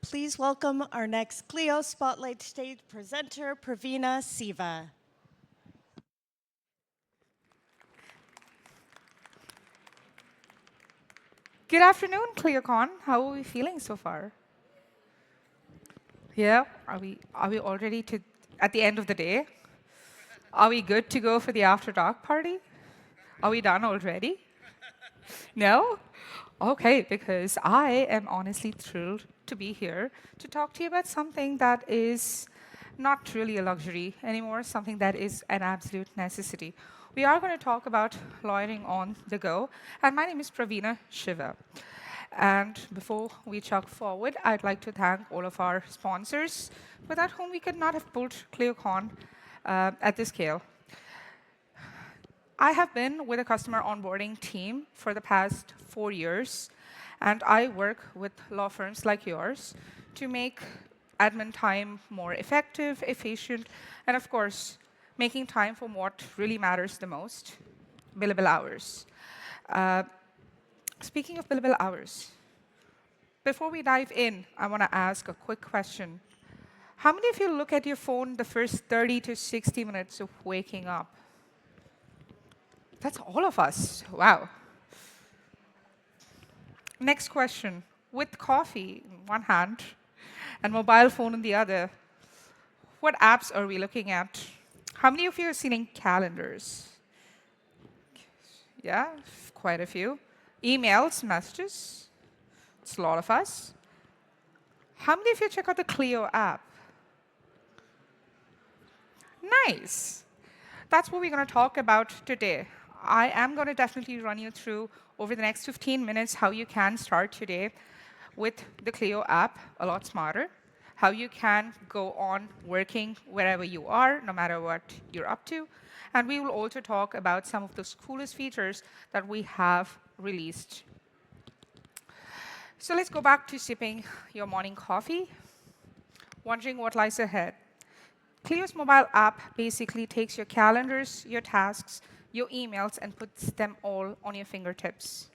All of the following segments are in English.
Please welcome our next Clio Spotlight Stage presenter, Pravina Siva. Good afternoon, ClearCon. How are we feeling so far? Yeah, are we already at the end of the day? Are we good to go for the after dark party? Are we done already? No? Okay, because I am honestly thrilled to be here to talk to you about something that is not really a luxury anymore, something that is an absolute necessity. We are going to talk about loitering on the go, and my name is Pravina Shiva. And before we chuck forward, I'd like to thank all of our sponsors, without whom we could not have built ClearCon at this scale. I have been with a customer onboarding team for the past 4 years, and I work with law firms like yours to make admin time more effective, efficient, and of course, making time for what really matters the most, billable hours. Uh, Speaking of billable hours, before we dive in, I want to ask a quick question. How many of you look at your phone the first 30 to 60 minutes of waking up? That's all of us. Wow. Next question. With coffee in one hand and mobile phone in the other, what apps are we looking at? How many of you are seeing calendars? Yeah, quite a few. Emails, messages. It's a lot of us. How many of you check out the Clio app? Nice. That's what we're going to talk about today. I am going to definitely run you through over the next 15 minutes how you can start today with the Clio app a lot smarter, how you can go on working wherever you are, no matter what you're up to. And we will also talk about some of the coolest features that we have released. So let's go back to sipping your morning coffee, wondering what lies ahead. Clio's mobile app basically takes your calendars, your tasks, your emails, and puts them all on your fingertips.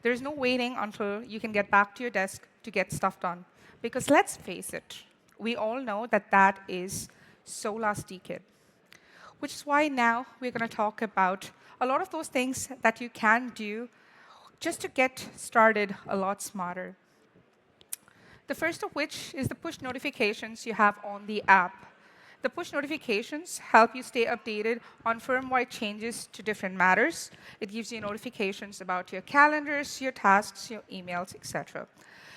There's no waiting until you can get back to your desk to get stuff done. Because let's face it, we all know that that is so last decade. Which is why now we're going to talk about a lot of those things that you can do just to get started a lot smarter. The first of which is the push notifications you have on the app. The push notifications help you stay updated on firm-wide changes to different matters. It gives you notifications about your calendars, your tasks, your emails, etc.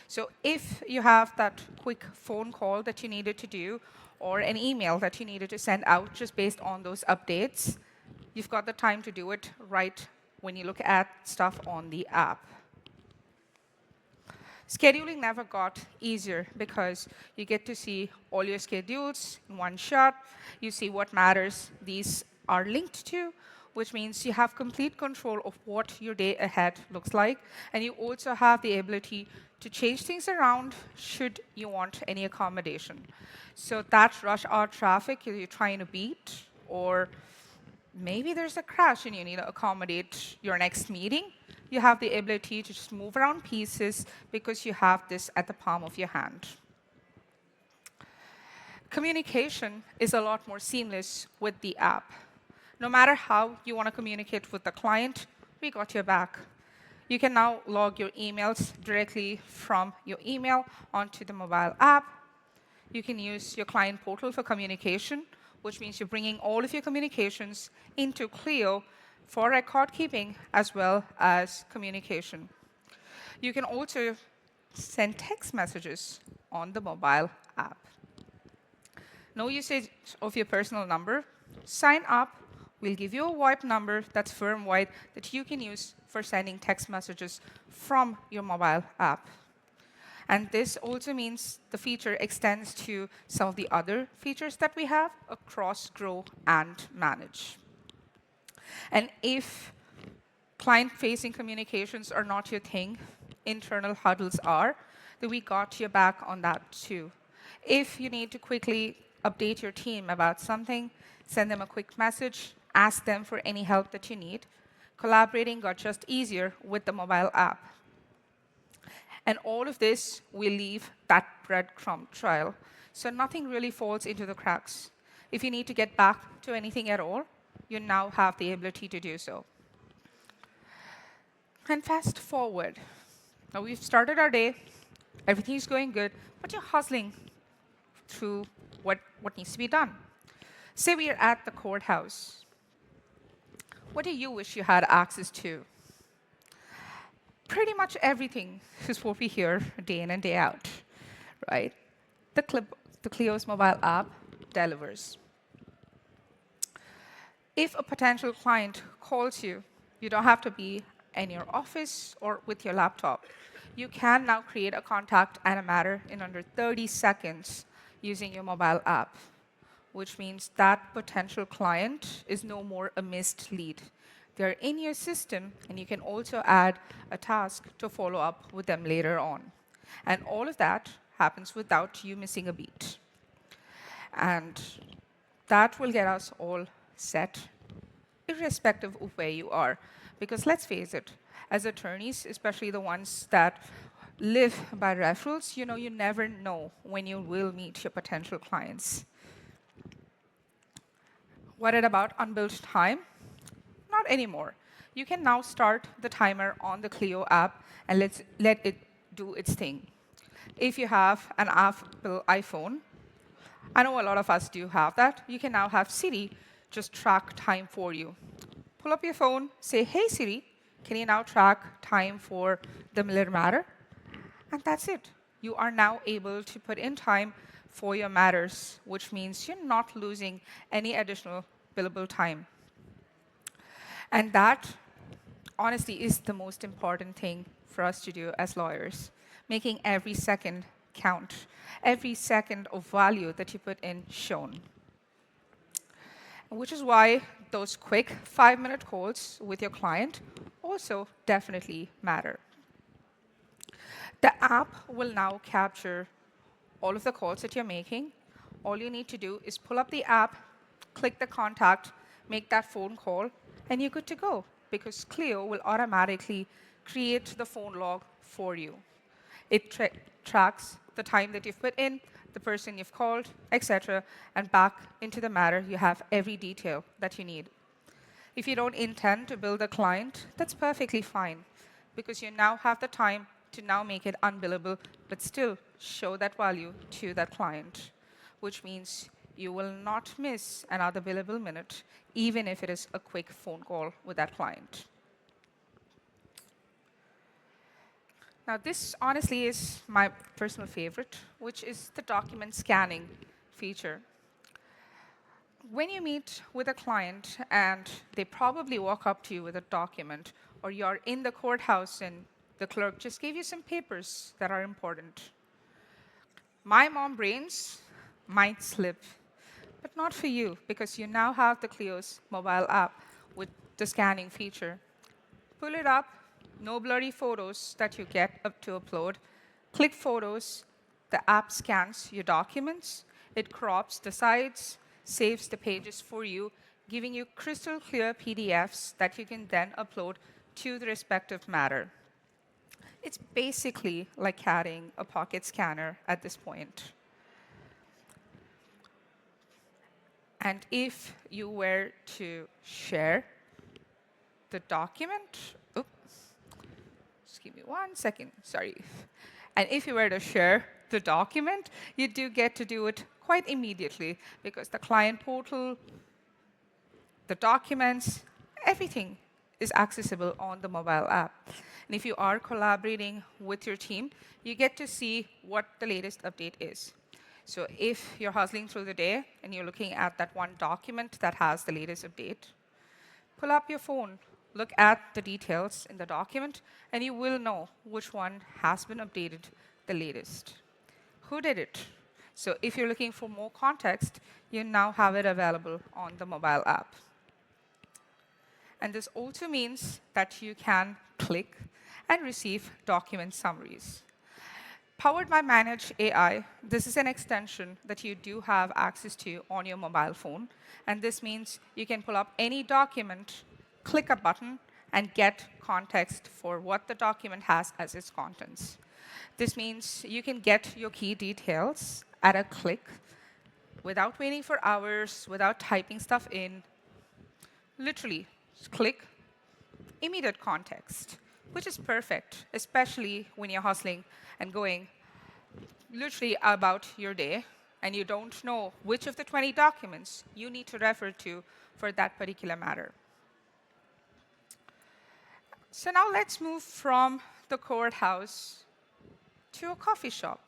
So if you have that quick phone call that you needed to do or an email that you needed to send out just based on those updates, you've got the time to do it right when you look at stuff on the app. Scheduling never got easier because you get to see all your schedules in one shot. You see what matters these are linked to, which means you have complete control of what your day ahead looks like. And you also have the ability to change things around should you want any accommodation. So that rush hour traffic you're trying to beat, or maybe there's a crash and you need to accommodate your next meeting, you have the ability to just move around pieces because you have this at the palm of your hand. Communication is a lot more seamless with the app. No matter how you want to communicate with the client, we got your back. You can now log your emails directly from your email onto the mobile app. You can use your client portal for communication, which means you're bringing all of your communications into Clio for record keeping as well as communication. You can also send text messages on the mobile app. No usage of your personal number. Sign up. We'll give you a VoIP number that's firm-wide that you can use for sending text messages from your mobile app. And this also means the feature extends to some of the other features that we have across Grow and Manage. And if client-facing communications are not your thing, internal huddles are, then we got your back on that too. If you need to quickly update your team about something, send them a quick message, ask them for any help that you need. Collaborating got just easier with the mobile app. And all of this will leave that breadcrumb trail. So nothing really falls into the cracks. If you need to get back to anything at all, you now have the ability to do so. And fast forward. Now we've started our day, everything's going good, but you're hustling through what needs to be done. Say we are at the courthouse. What do you wish you had access to? Pretty much everything is what we hear day in and day out, right? The Clio's mobile app delivers. If a potential client calls you, you don't have to be in your office or with your laptop. You can now create a contact and a matter in under 30 seconds using your mobile app, which means that potential client is no more a missed lead. They're in your system, and you can also add a task to follow up with them later on. And all of that happens without you missing a beat. And that will get us all set, irrespective of where you are. Because let's face it, as attorneys, especially the ones that live by referrals, you never know when you will meet your potential clients. What about unbilled time? Not anymore. You can now start the timer on the Clio app and let it do its thing. If you have an Apple iPhone, I know a lot of us do have that, you can now have Siri just track time for you. Pull up your phone, say, "Hey Siri, can you now track time for the Miller matter?" And that's it. You are now able to put in time for your matters, which means you're not losing any additional billable time. And that, honestly, is the most important thing for us to do as lawyers, making every second count, every second of value that you put in shown. Which is why those quick 5-minute calls with your client also definitely matter. The app will now capture all of the calls that you're making. All you need to do is pull up the app, click the contact, make that phone call, and you're good to go, because Clio will automatically create the phone log for you. It tracks the time that you've put in, the person you've called, etc., and back into the matter, you have every detail that you need. If you don't intend to build a client, that's perfectly fine, because you now have the time to now make it unbillable, but still show that value to that client, which means you will not miss another billable minute, even if it is a quick phone call with that client. Now, this honestly is my personal favorite, which is the document scanning feature. When you meet with a client and they probably walk up to you with a document, or you're in the courthouse and the clerk just gave you some papers that are important, my mom brains might slip, but not for you, because you now have the Clio's mobile app with the scanning feature. Pull it up, no blurry photos that you get up to upload. Click Photos, the app scans your documents, it crops the sides, saves the pages for you, giving you crystal clear PDFs that you can then upload to the respective matter. It's basically like carrying a pocket scanner at this point. And if you were to share the document, just give me 1 second, sorry. And if you were to share the document, you do get to do it quite immediately, because the client portal, the documents, everything is accessible on the mobile app. And if you are collaborating with your team, you get to see what the latest update is. So if you're hustling through the day and you're looking at that one document that has the latest update, pull up your phone, look at the details in the document, and you will know which one has been updated the latest. Who did it? So if you're looking for more context, you now have it available on the mobile app. And this also means that you can click and receive document summaries. Powered by Manage AI, this is an extension that you do have access to on your mobile phone. And this means you can pull up any document, click a button, and get context for what the document has as its contents. This means you can get your key details at a click without waiting for hours, without typing stuff in. Literally, just click, immediate context, which is perfect, especially when you're hustling and going literally about your day and you don't know which of the 20 documents you need to refer to for that particular matter. So now let's move from the courthouse to a coffee shop.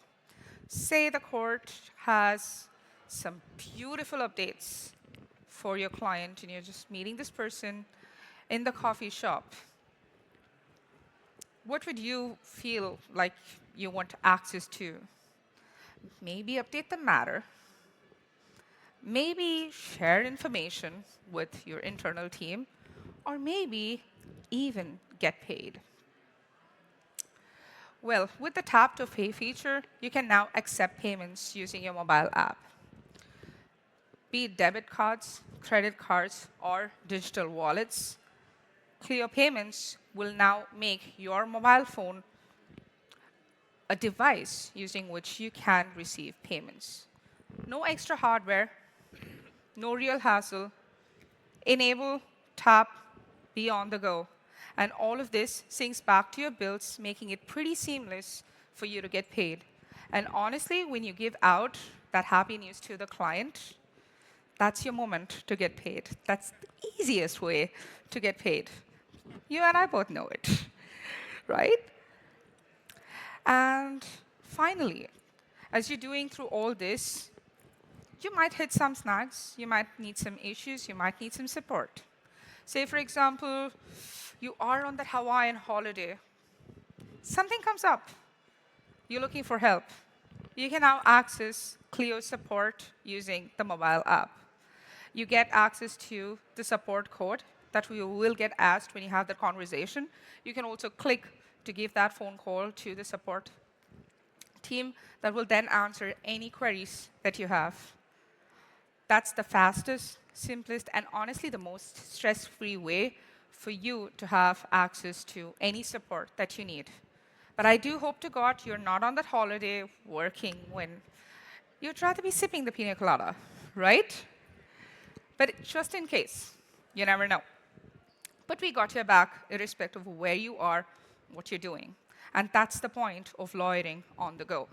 Say the court has some beautiful updates for your client and you're just meeting this person in the coffee shop. What would you feel like you want access to? Maybe update the matter, maybe share information with your internal team, or maybe even get paid. Well, with the tap to pay feature, you can now accept payments using your mobile app. Be it debit cards, credit cards, or digital wallets, Clio Payments will now make your mobile phone a device using which you can receive payments. No extra hardware, no real hassle. Enable, tap, be on the go. And all of this syncs back to your bills, making it pretty seamless for you to get paid. And honestly, when you give out that happy news to the client, that's your moment to get paid. That's the easiest way to get paid. You and I both know it, right? And finally, as you're doing through all this, you might hit some snags, you might need some issues, you might need some support. Say, for example, you are on that Hawaiian holiday. Something comes up. You're looking for help. You can now access Clio support using the mobile app. You get access to the support code that you will get asked when you have the conversation. You can also click to give that phone call to the support team that will then answer any queries that you have. That's the fastest, simplest, and honestly the most stress-free way for you to have access to any support that you need. But I do hope to God you're not on that holiday working when you'd rather be sipping the pina colada, right? But just in case, you never know. But we got your back irrespective of where you are, what you're doing. And that's the point of lawyering on the go.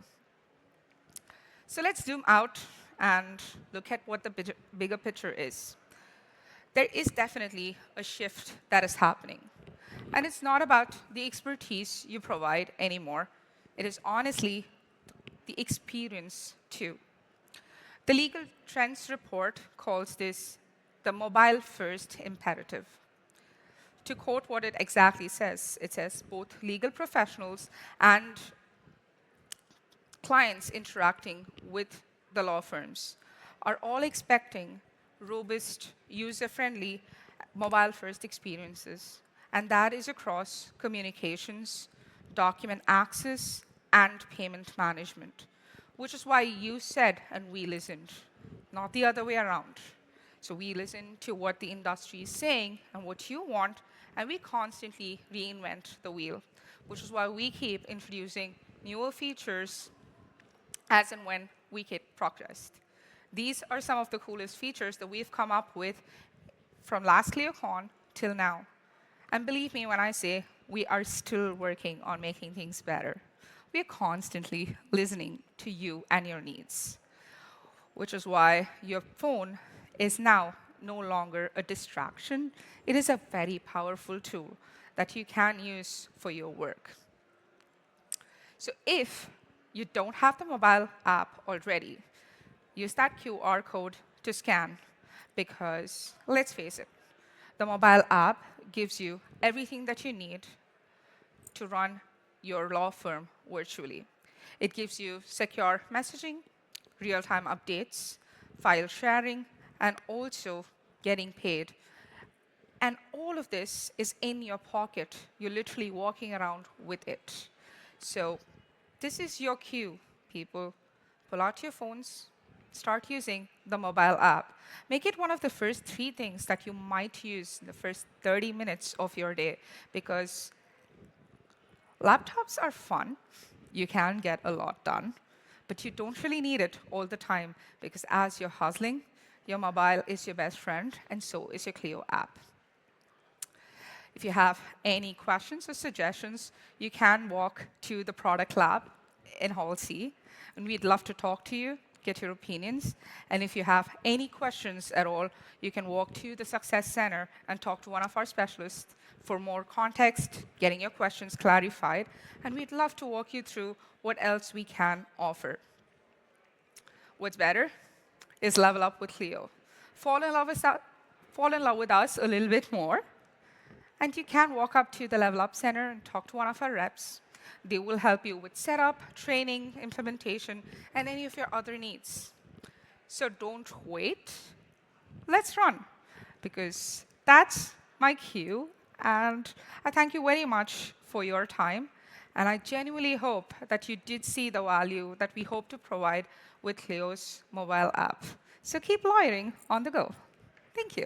So let's zoom out and look at what the bigger picture is. There is definitely a shift that is happening. And it's not about the expertise you provide anymore. It is honestly the experience too. The Legal Trends report calls this the mobile first imperative. To quote what it exactly says, it says both legal professionals and clients interacting with the law firms are all expecting robust, user-friendly, mobile-first experiences. And that is across communications, document access, and payment management, which is why you said and we listened, not the other way around. So we listen to what the industry is saying and what you want, and we constantly reinvent the wheel, which is why we keep introducing newer features as and when we get progressed. These are some of the coolest features that we've come up with from last ClioCon till now. And believe me when I say we are still working on making things better. We are constantly listening to you and your needs, which is why your phone is now no longer a distraction. It is a very powerful tool that you can use for your work. So if you don't have the mobile app already, use that QR code to scan because, let's face it, the mobile app gives you everything that you need to run your law firm virtually. It gives you secure messaging, real-time updates, file sharing, and also getting paid. And all of this is in your pocket. You're literally walking around with it. So this is your cue, people. Pull out your phones, start using the mobile app. Make it one of the first 3 things that you might use in the first 30 minutes of your day because laptops are fun, You can get a lot done, but you don't really need it all the time because as you're hustling, your mobile is your best friend, and so is your Clio app. If you have any questions or suggestions, you can walk to the product lab in Hall C, and we'd love to talk to you, get your opinions. And if you have any questions at all, you can walk to the Success Center and talk to one of our specialists for more context, getting your questions clarified, and we'd love to walk you through what else we can offer. What's better is level up with Clio. Fall in love with us a little bit more, and you can walk up to the Level Up Center and talk to one of our reps. They will help you with setup, training, implementation, and any of your other needs. So don't wait. Let's run, because that's my cue. And I thank you very much for your time. And I genuinely hope that you did see the value that we hope to provide with Clio's mobile app. So keep lawyering on the go. Thank you.